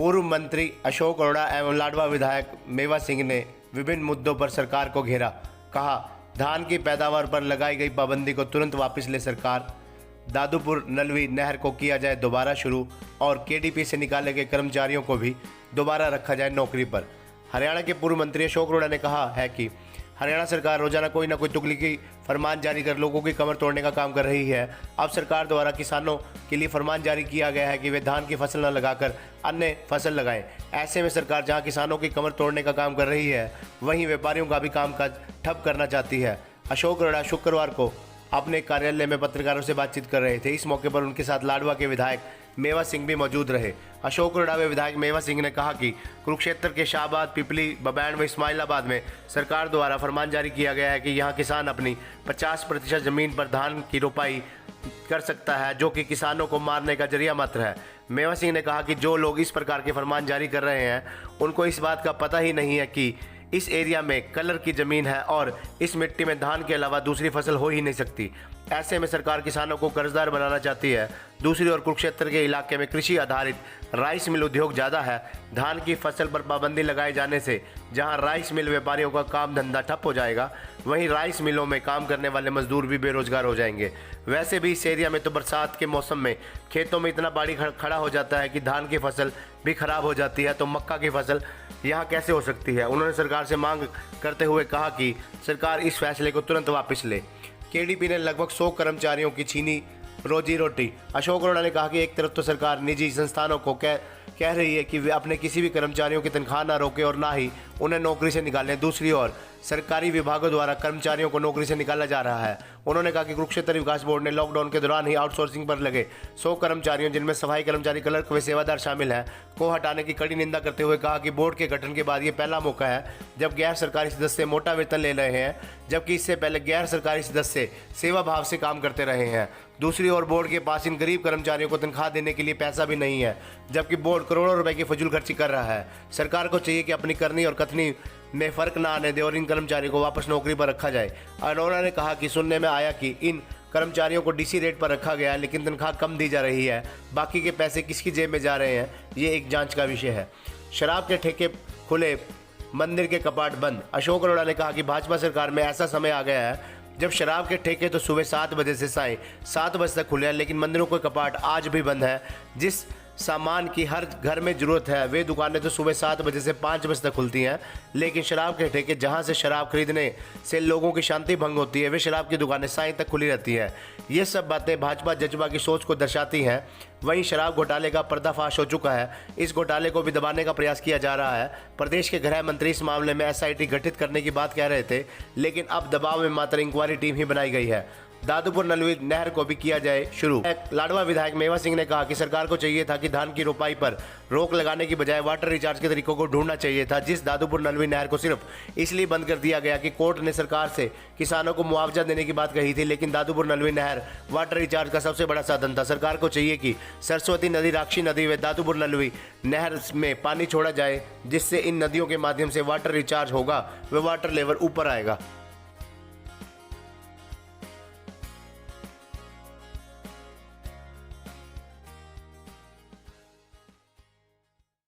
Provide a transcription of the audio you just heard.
पूर्व मंत्री अशोक अरोड़ा एवं लाडवा विधायक मेवा सिंह ने विभिन्न मुद्दों पर सरकार को घेरा। कहा, धान की पैदावार पर लगाई गई पाबंदी को तुरंत वापस ले सरकार, दादूपुर नलवी नहर को किया जाए दोबारा शुरू और केडीपी से निकाले गए कर्मचारियों को भी दोबारा रखा जाए नौकरी पर। हरियाणा के पूर्व मंत्री अशोक अरोड़ा ने कहा है कि हरियाणा सरकार रोजाना कोई ना कोई तुगलकी फरमान जारी कर लोगों की कमर तोड़ने का काम कर रही है। अब सरकार द्वारा किसानों के लिए फरमान जारी किया गया है कि वे धान की फसल न लगाकर अन्य फसल लगाएं। ऐसे में सरकार जहां किसानों की कमर तोड़ने का काम कर रही है, वहीं व्यापारियों का भी कामकाज ठप करना चाहती है। अशोक अरोड़ा शुक्रवार को अपने कार्यालय में पत्रकारों से बातचीत कर रहे थे। इस मौके पर उनके साथ लाडवा के विधायक मेवा सिंह भी मौजूद रहे। अशोक अरोड़ा व विधायक मेवा सिंह ने कहा कि कुरुक्षेत्र के शाहबाद, पिपली, बबैन व इस्माइलाबाद में सरकार द्वारा फरमान जारी किया गया है कि यहां किसान अपनी 50% ज़मीन पर धान की रोपाई कर सकता है, जो कि किसानों को मारने का जरिया मात्र है। मेवा सिंह ने कहा कि जो लोग इस प्रकार के फरमान जारी कर रहे हैं, उनको इस बात का पता ही नहीं है कि इस एरिया में कलर की ज़मीन है और इस मिट्टी में धान के अलावा दूसरी फसल हो ही नहीं सकती। ऐसे में सरकार किसानों को कर्जदार बनाना चाहती है। दूसरी ओर कुरुक्षेत्र के इलाके में कृषि आधारित राइस मिल उद्योग ज़्यादा है। धान की फसल पर पाबंदी लगाए जाने से जहां राइस मिल व्यापारियों का काम धंधा ठप हो जाएगा, वहीं राइस मिलों में काम करने वाले मजदूर भी बेरोजगार हो जाएंगे। वैसे भी इस एरिया में तो बरसात के मौसम में खेतों में इतना पानी खड़ा हो जाता है कि धान की फसल भी खराब हो जाती है, तो मक्का की फसल यहाँ कैसे हो सकती है। उन्होंने सरकार से मांग करते हुए कहा कि सरकार इस फैसले को तुरंत वापस ले। केडीपी ने लगभग 100 कर्मचारियों की छीनी रोजी रोटी। अशोक अरोड़ा ने कहा कि एक तरफ तो सरकार निजी संस्थानों को कह रही है कि वे अपने किसी भी कर्मचारियों की तनख्वाह न रोके और ना ही उन्हें नौकरी से निकालें। दूसरी ओर सरकारी विभागों द्वारा कर्मचारियों को नौकरी से निकाला जा रहा है। उन्होंने कहा कि कुरुक्षेत्र विकास बोर्ड ने लॉकडाउन के दौरान ही आउटसोर्सिंग पर लगे 100 कर्मचारियों, जिनमें सफाई कर्मचारी, क्लर्क व सेवादार शामिल हैं, को हटाने की कड़ी निंदा करते हुए कहा कि बोर्ड के गठन के बाद ये पहला मौका है जब गैर सरकारी सदस्य मोटा वेतन ले रहे हैं, जबकि इससे पहले गैर सरकारी सदस्य सेवा भाव से काम करते रहे हैं। दूसरी ओर बोर्ड के पास इन गरीब कर्मचारियों को तनख्वाह देने के लिए पैसा भी नहीं है, जबकि बोर्ड करोड़ों रुपए की फजूल खर्ची कर रहा है। सरकार को चाहिए कि अपनी करनी और कथनी में फर्क न आने दे और इन कर्मचारियों को वापस नौकरी पर रखा जाए। अरोड़ा ने कहा कि सुनने में आया कि इन कर्मचारियों को डीसी रेट पर रखा गया है, लेकिन तनख्वाह कम दी जा रही है। बाकी के पैसे किसकी जेब में जा रहे हैं, ये एक जांच का विषय है। शराब के ठेके खुले, मंदिर के कपाट बंद। अशोक अरोड़ा ने कहा कि भाजपा सरकार में ऐसा समय आ गया है जब शराब के ठेके तो सुबह 7 बजे से सायं 7 बजे तक खुले हैं, लेकिन मंदिरों के कपाट आज भी बंद है। जिस सामान की हर घर में ज़रूरत है, वे दुकानें तो सुबह 7 बजे से 5 बजे तक खुलती हैं, लेकिन शराब के ठेके जहां से शराब खरीदने से लोगों की शांति भंग होती है, वे शराब की दुकानें सायं तक खुली रहती हैं। ये सब बातें भाजपा जज्बा की सोच को दर्शाती हैं। वहीं शराब घोटाले का पर्दाफाश हो चुका है। इस घोटाले को भी दबाने का प्रयास किया जा रहा है। प्रदेश के गृह मंत्री इस मामले में SIT गठित करने की बात कह रहे थे, लेकिन अब दबाव में मात्र इंक्वायरी टीम ही बनाई गई है। दादूपुर नलवी नहर को भी किया जाए शुरू। लाडवा विधायक मेवा सिंह ने कहा कि सरकार को चाहिए था कि धान की रोपाई पर रोक लगाने की बजाय वाटर रिचार्ज के तरीकों को ढूंढना चाहिए था। जिस दादूपुर नलवी नहर को सिर्फ इसलिए बंद कर दिया गया कि कोर्ट ने सरकार से किसानों को मुआवजा देने की बात कही थी, लेकिन दादूपुर नलवी नहर वाटर रिचार्ज का सबसे बड़ा साधन था। सरकार को चाहिए कि सरस्वती नदी, राक्षी नदी व दादूपुर नलवी नहर में पानी छोड़ा जाए, जिससे इन नदियों के माध्यम से वाटर रिचार्ज होगा व वाटर लेवल ऊपर आएगा।